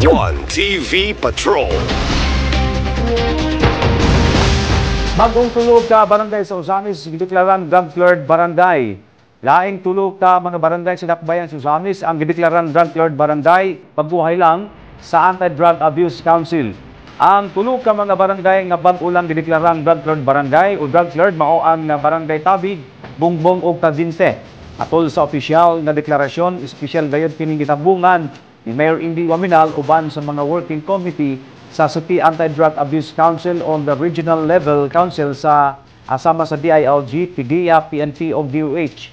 One TV Patrol. Bagong tulog ka barangay sa Usamis, gideklaran drug cleared barangay. Laing tulog ka mga barangay sa Dakbayan sa Usamis, ang gideklaran drug cleared barangay, pagbuhay lang sa Anti-Drug Abuse Council. Ang tulog ka mga barangay nga bag-ulang gideklaran drug cleared barangay o drug cleared mao ang barangay Tabig, Bungbong ug Tazinte. Atol sa opisyal na deklarasyon, espesyal gayud kining gitabungan ni Mayor Indy Waminal uban sa mga working committee sa Suki Anti-Drug Abuse Council on the regional level council sa asama sa DILG, PDEA, PNP o DOH.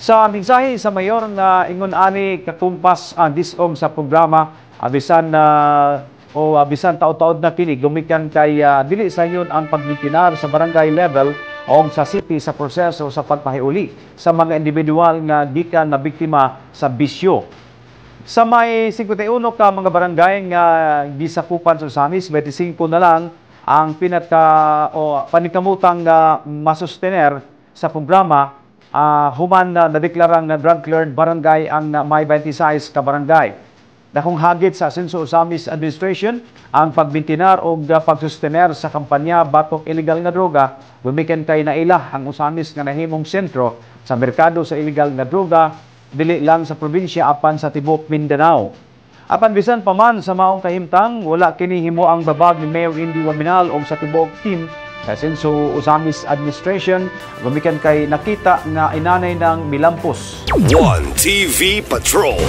Sa mensahe sa mayor na ingon ani katumpas ang disog sa programa abisan abisan taud-taud na kini gumikan kay dili sa inyon ang pagmitinar sa barangay level o sa city sa proseso sa pagpahiuli sa mga individual nga gikan na biktima sa bisyo. Sa may 51 ka mga barangay nga gisakupan sa Usamis, 25 na lang ang panikamutang masustener sa programa human na nadeklarang na drug cleared barangay ang may 26 ka barangay. Dakong hagit sa Asenso Usamis Administration ang pagbintinar o pagsustener sa kampanya batok illegal nga droga, gumikan kay naila ang Usamis nga nahimong sentro sa merkado sa illegal nga droga dili lang sa probinsya apan sa tibuok Mindanao. Apan bisan pa man sa maong kahimtang, wala kini himo ang babag ni Mayor Indy Waminal o sa tibuok team sa Asenso Usamis Administration, gumikan kay nakita nga inanay ng milampos. One TV Patrol.